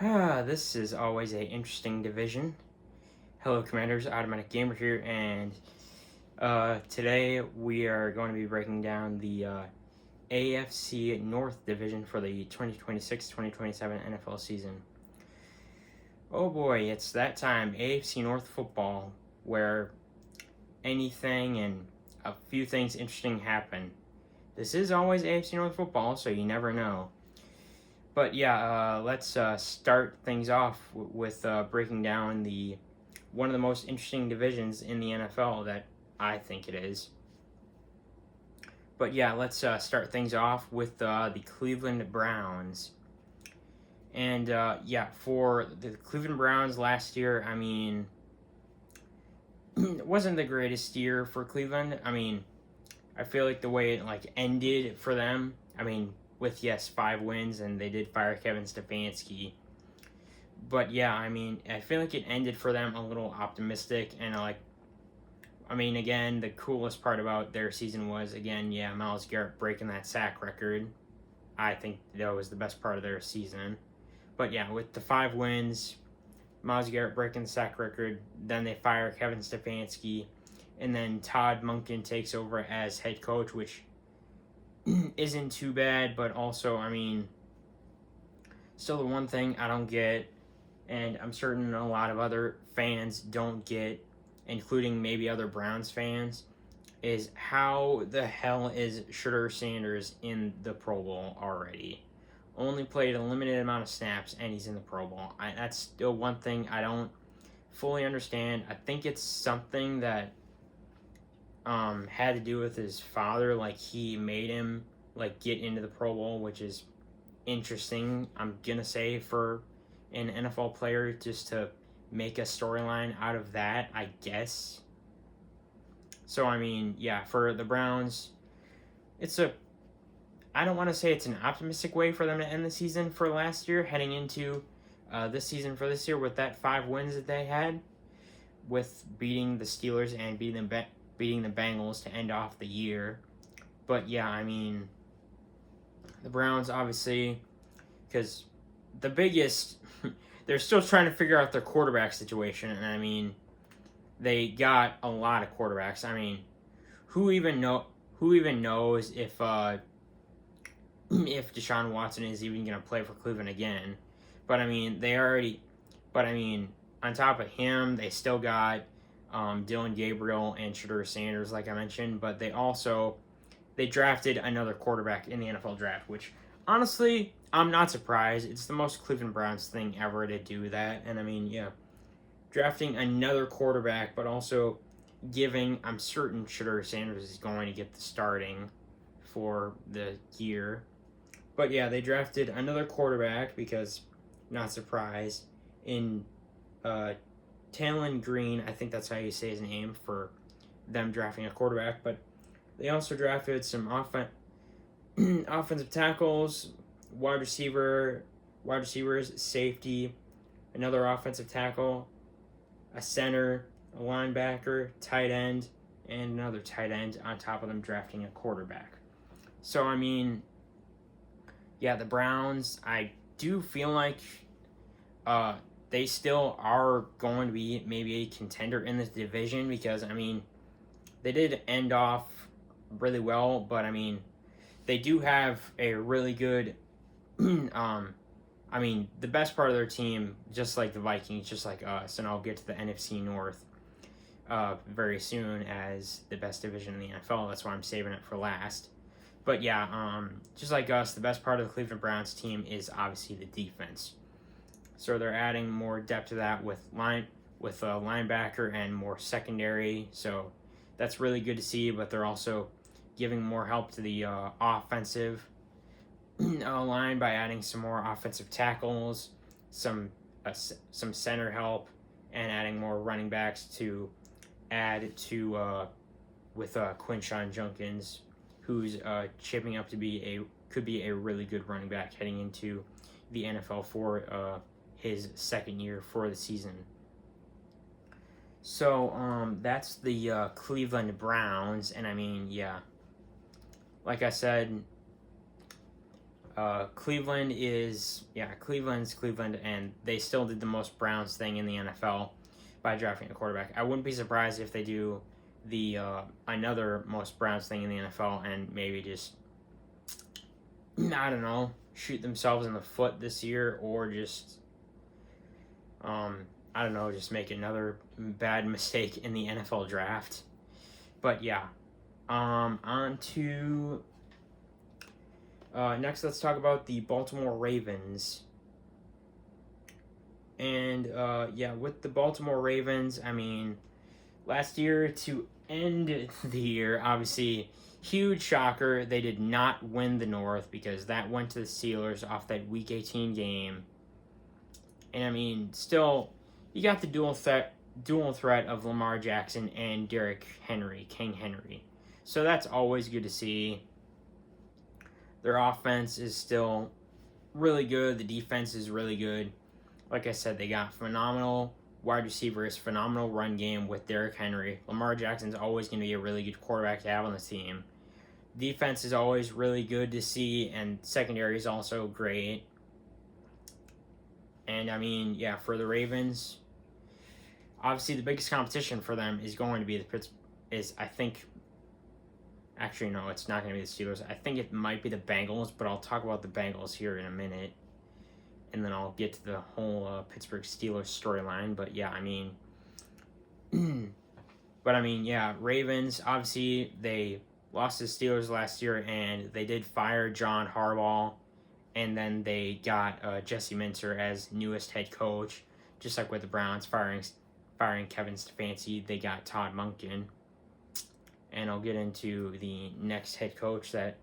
This is always a interesting division. Hello, Commanders. Automatic Gamer here, and today we are going to be breaking down the AFC North division for the 2026-2027 NFL season. Oh boy, it's that time, AFC North football, where anything and a few things interesting happen. This is always AFC North football, so you never know. But yeah, let's start things off with breaking down the one of the most interesting divisions in the NFL that I think it is. But yeah, let's start things off with the Cleveland Browns. And for the Cleveland Browns last year, I mean, it wasn't the greatest year for Cleveland. I mean, I feel like the way it ended for them, I mean, with 5 wins, and they did fire Kevin Stefanski. But yeah, I mean, I feel like it ended for them a little optimistic, and again, the coolest part about their season was, Myles Garrett breaking that sack record. I think that was the best part of their season. But yeah, with the 5 wins, Myles Garrett breaking the sack record, then they fire Kevin Stefanski, and then Todd Monken takes over as head coach, which isn't too bad, but also, I mean, still the one thing I don't get, and I'm certain a lot of other fans don't get, including maybe other Browns fans, is how the hell is Shedeur Sanders in the Pro Bowl already? Only played a limited amount of snaps, and he's in the Pro Bowl. That's still one thing I don't fully understand. I think it's something that had to do with his father. Like, he made him get into the Pro Bowl, which is interesting, I'm gonna say, for an NFL player, just to make a storyline out of that, I guess. So I mean, for the Browns, I don't want to say it's an optimistic way for them to end the season for last year, heading into this season for this year with that 5 wins that they had, with beating the Steelers and beating the Bengals to end off the year. But yeah, I mean, the Browns, obviously, because the biggest, they're still trying to figure out their quarterback situation, and I mean, they got a lot of quarterbacks. I mean, who even knows if Deshaun Watson is even going to play for Cleveland again? But I mean, on top of him, they still got Dylan Gabriel and Shedeur Sanders, like I mentioned, but they drafted another quarterback in the NFL draft, which, honestly, I'm not surprised. It's the most Cleveland Browns thing ever to do that. And I mean, drafting another quarterback, but also I'm certain Shedeur Sanders is going to get the starting for the year. But yeah, they drafted another quarterback because, not surprised, in Talon Green. I think that's how you say his name, for them drafting a quarterback. But they also drafted some offensive tackles, wide receivers, safety, another offensive tackle, a center, a linebacker, tight end, and another tight end, on top of them drafting a quarterback. So, I mean, the Browns, I do feel like they still are going to be maybe a contender in this division, because, I mean, they did end off really well, but I mean, they do have a really good the best part of their team, just like the Vikings, just like us, and I'll get to the NFC North very soon as the best division in the NFL. That's why I'm saving it for last. But just like us, the best part of the Cleveland Browns team is obviously the defense. So they're adding more depth to that with a linebacker and more secondary. So that's really good to see, but they're also giving more help to the offensive line by adding some more offensive tackles, some center help, and adding more running backs to add to with Quinshon Judkins, who's shaping up to could be a really good running back heading into the NFL for his second year for the season. So that's the Cleveland Browns, and I mean, like I said, Cleveland's Cleveland, and they still did the most Browns thing in the NFL by drafting a quarterback. I wouldn't be surprised if they do the another most Browns thing in the NFL and maybe just, I don't know, shoot themselves in the foot this year, or just I don't know, just make another bad mistake in the NFL draft. But yeah, on to next. Let's talk about the Baltimore Ravens. And with the Baltimore Ravens, I mean, last year to end the year, obviously, huge shocker. They did not win the North because that went to the Steelers off that Week 18 game. And I mean, still, you got the dual threat of Lamar Jackson and Derrick Henry, King Henry. So that's always good to see. Their offense is still really good. The defense is really good. Like I said, they got phenomenal wide receivers, phenomenal run game with Derrick Henry. Lamar Jackson's always going to be a really good quarterback to have on the team. Defense is always really good to see, and secondary is also great. And I mean, yeah, for the Ravens, obviously the biggest competition for them is going to be actually, no, it's not going to be the Steelers. I think it might be the Bengals, but I'll talk about the Bengals here in a minute. And then I'll get to the whole Pittsburgh Steelers storyline. But yeah, Ravens, obviously, they lost to the Steelers last year, and they did fire John Harbaugh. And then they got Jesse Minter as newest head coach, just like with the Browns, firing Kevin Stefanski. They got Todd Monken. And I'll get into the next head coach that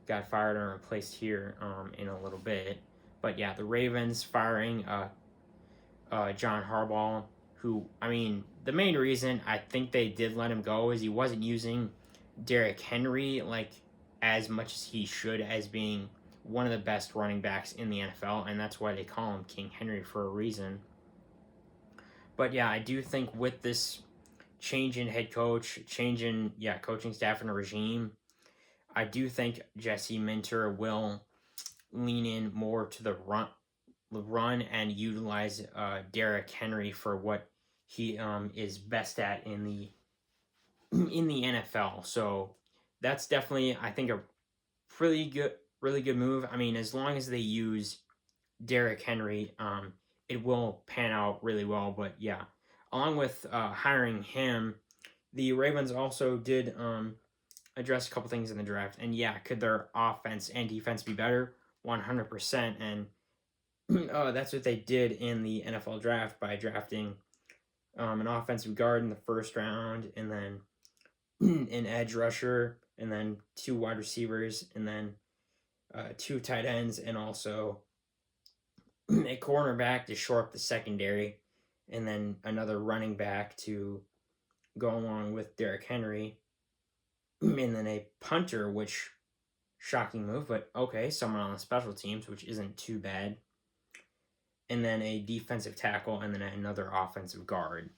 got fired or replaced here in a little bit. But yeah, the Ravens firing John Harbaugh, who, I mean, the main reason I think they did let him go is he wasn't using Derrick Henry like as much as he should, as being one of the best running backs in the NFL, and that's why they call him King Henry for a reason. But yeah, I do think with this change in head coach, change in coaching staff and a regime, I do think Jesse Minter will lean in more to the run and utilize Derrick Henry for what he is best at in the NFL. So that's definitely, I think, a really good move. I mean, as long as they use Derrick Henry, it will pan out really well. But yeah, along with hiring him, the Ravens also did address a couple things in the draft. And yeah, could their offense and defense be better? 100%. And that's what they did in the NFL draft by drafting an offensive guard in the first round, and then an edge rusher, and then 2 wide receivers, and then 2 tight ends, and also a cornerback to shore up the secondary, and then another running back to go along with Derrick Henry, and then a punter, which, shocking move, but okay, someone on the special teams, which isn't too bad, and then a defensive tackle, and then another offensive guard,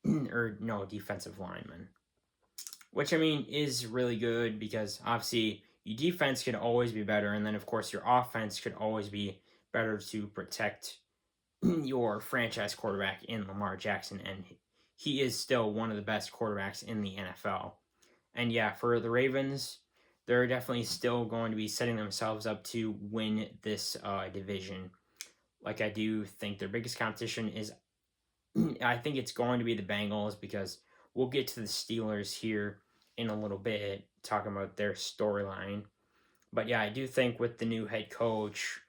or no, defensive lineman, which, I mean, is really good, because obviously your defense could always be better, and then of course your offense could always be better to protect your franchise quarterback in Lamar Jackson, and he is still one of the best quarterbacks in the NFL. And yeah, for the Ravens, they're definitely still going to be setting themselves up to win this division. Like, I do think their biggest competition is, I think it's going to be the Bengals, because we'll get to the Steelers here in a little bit, talking about their storyline. But yeah, I do think with the new head coach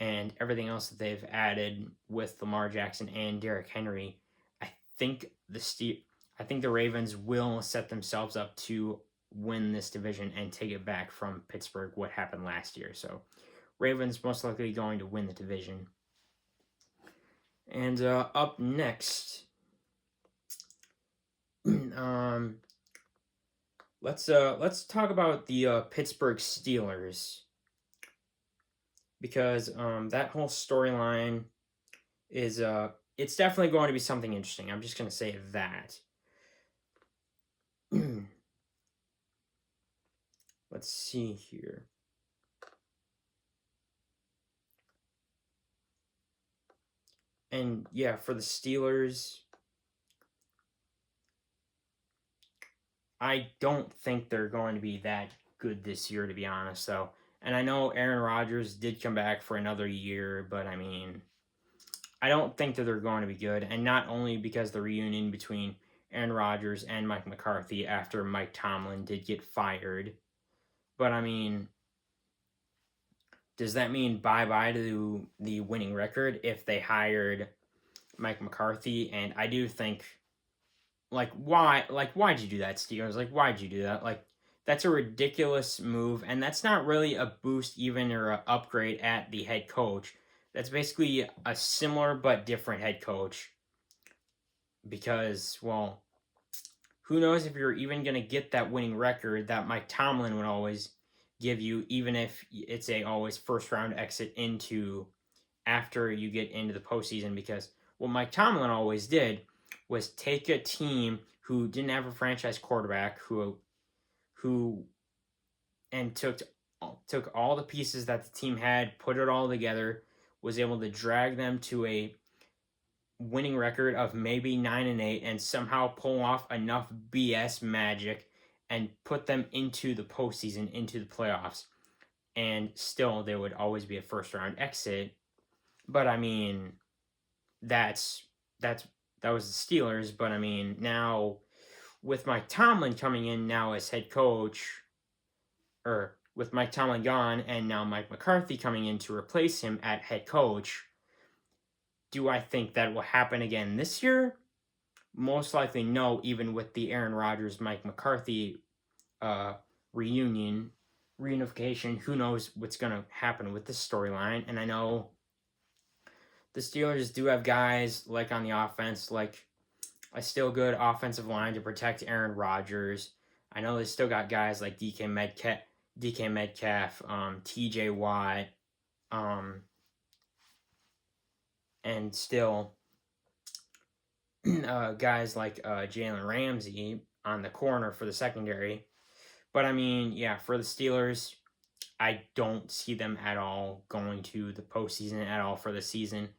and everything else that they've added with Lamar Jackson and Derrick Henry, I think the Ravens will set themselves up to win this division and take it back from Pittsburgh, what happened last year. So Ravens most likely going to win the division. And up next, let's talk about the Pittsburgh Steelers, because that whole storyline is it's definitely going to be something interesting. I'm just going to say that. Let's see here. And yeah, for the Steelers, I don't think they're going to be that good this year, to be honest, though. And I know Aaron Rodgers did come back for another year, but I mean, I don't think that they're going to be good. And not only because the reunion between Aaron Rodgers and Mike McCarthy after Mike Tomlin did get fired, but I mean, does that mean bye bye to the winning record if they hired Mike McCarthy? And I do think, why'd you do that, Steelers? Like, why'd you do that? Like, that's a ridiculous move, and that's not really a boost even or an upgrade at the head coach. That's basically a similar but different head coach because, well, who knows if you're even going to get that winning record that Mike Tomlin would always give you, even if it's a always first round exit into after you get into the postseason. Because what Mike Tomlin always did was take a team who didn't have a franchise quarterback who and took all the pieces that the team had, put it all together, was able to drag them to a winning record of maybe 9-8 and somehow pull off enough BS magic and put them into the postseason, into the playoffs. And still, there would always be a first round exit. But I mean, that was the Steelers. But I mean, now with Mike Tomlin coming in now as head coach, or with Mike Tomlin gone and now Mike McCarthy coming in to replace him at head coach, do I think that will happen again this year? Most likely no, even with the Aaron Rodgers, Mike McCarthy reunification. Who knows what's going to happen with this storyline? And I know the Steelers do have guys like on the offense, like a still good offensive line to protect Aaron Rodgers. I know they still got guys like DK Metcalf, TJ Watt, and still guys like Jalen Ramsey on the corner for the secondary. But I mean, yeah, for the Steelers, I don't see them at all going to the postseason at all for the season.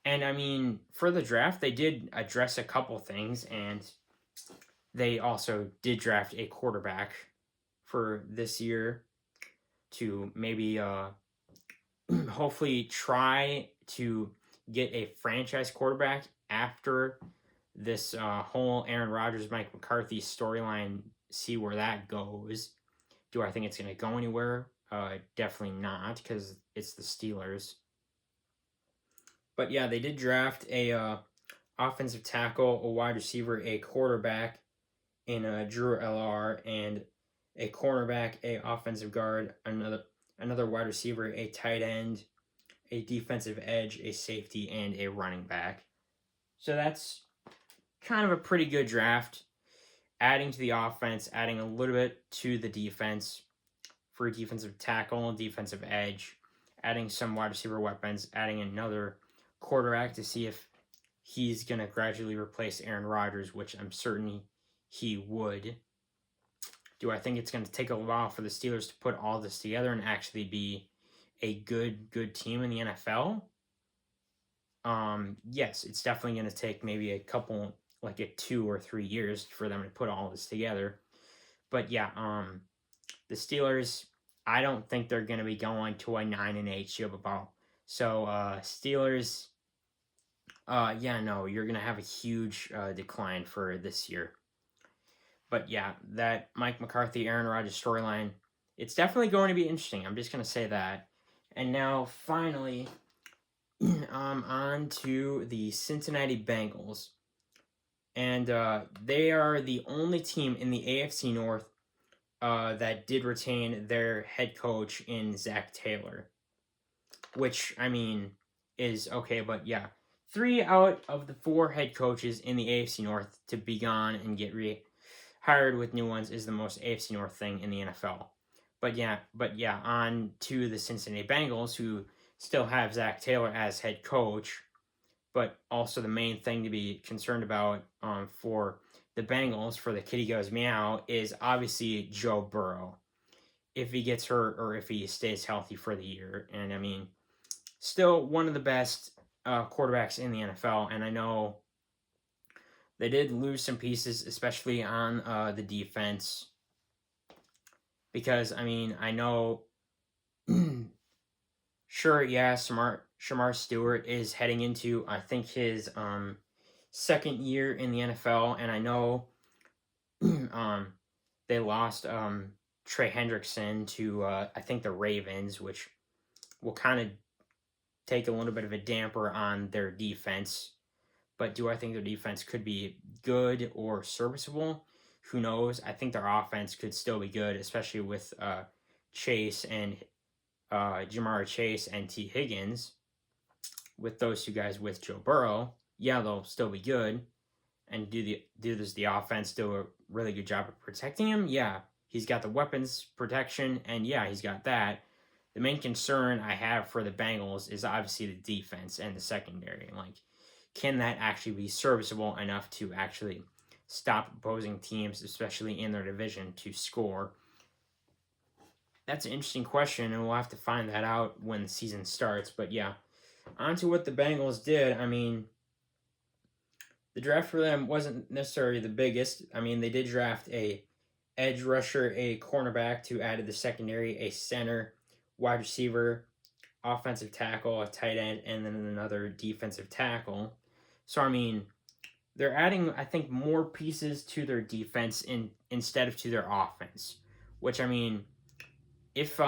And I mean, for the draft, they did address a couple things, and they also did draft a quarterback for this year to maybe hopefully try to get a franchise quarterback after this whole Aaron Rodgers, Mike McCarthy storyline, see where that goes. Do I think it's going to go anywhere? Definitely not, because it's the Steelers. But yeah, they did draft a offensive tackle, a wide receiver, a quarterback in Drew LR, and a cornerback, a offensive guard, another wide receiver, a tight end, a defensive edge, a safety, and a running back. So that's kind of a pretty good draft. Adding to the offense, adding a little bit to the defense for a defensive tackle, defensive edge, adding some wide receiver weapons, adding another quarterback to see if he's going to gradually replace Aaron Rodgers, which I'm certain he would. Do I think it's going to take a while for the Steelers to put all this together and actually be a good team in the NFL? Yes, it's definitely going to take maybe a couple, like 2 or 3 years for them to put all this together. But yeah, the Steelers, I don't think they're going to be going to a 9-8 Super Bowl. So Steelers, you're going to have a huge decline for this year. But yeah, that Mike McCarthy, Aaron Rodgers storyline, it's definitely going to be interesting. I'm just going to say that. And now, finally, on to the Cincinnati Bengals. And they are the only team in the AFC North that did retain their head coach in Zach Taylor. Which, I mean, is okay, but yeah. 3 out of the 4 head coaches in the AFC North to be gone and get hired with new ones is the most AFC North thing in the NFL. But yeah, on to the Cincinnati Bengals, who still have Zach Taylor as head coach, but also the main thing to be concerned about for the Bengals, for the kitty goes meow, is obviously Joe Burrow. If he gets hurt or if he stays healthy for the year. And I mean, still one of the best quarterbacks in the NFL, and I know they did lose some pieces, especially on the defense. Because I mean, I know, sure, yeah, Shamar Stewart is heading into, I think, his second year in the NFL, and I know they lost Trey Hendrickson to I think the Ravens, which will kind of take a little bit of a damper on their defense. But do I think their defense could be good or serviceable? Who knows? I think their offense could still be good, especially with Chase and Jamar Chase and T. Higgins. With those two guys with Joe Burrow, yeah, they'll still be good. And does the offense do a really good job of protecting him? Yeah, he's got the weapons protection, and yeah, he's got that. The main concern I have for the Bengals is obviously the defense and the secondary. Like, can that actually be serviceable enough to actually stop opposing teams, especially in their division, to score? That's an interesting question, and we'll have to find that out when the season starts. But yeah, on to what the Bengals did. I mean, the draft for them wasn't necessarily the biggest. I mean, they did draft a edge rusher, a cornerback to add to the secondary, a center, wide receiver, offensive tackle, a tight end, and then another defensive tackle. So, I mean, they're adding, I think, more pieces to their defense instead of to their offense. Which, I mean, if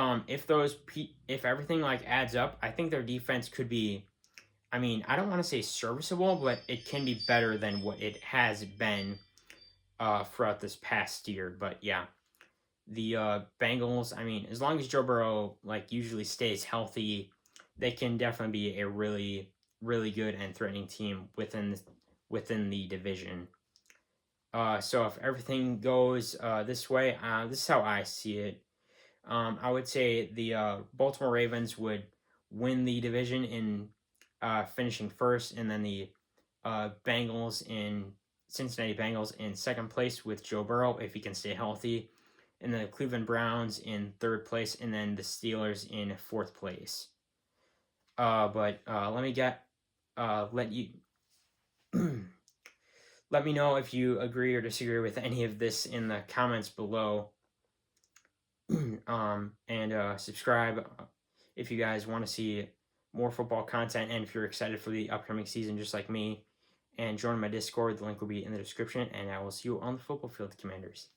everything like adds up, I think their defense could be, I mean, I don't want to say serviceable, but it can be better than what it has been throughout this past year. But yeah, the Bengals, I mean, as long as Joe Burrow like usually stays healthy, they can definitely be a really, really good and threatening team within the division. So if everything goes this way, this is how I see it. I would say the Baltimore Ravens would win the division in finishing first, and then the Cincinnati Bengals in second place with Joe Burrow if he can stay healthy, and then the Cleveland Browns in third place, and then the Steelers in fourth place. But let me let you let me know if you agree or disagree with any of this in the comments below. And subscribe if you guys want to see more football content, and if you're excited for the upcoming season just like me. And join my Discord. The link will be in the description, and I will see you on the football field, Commanders.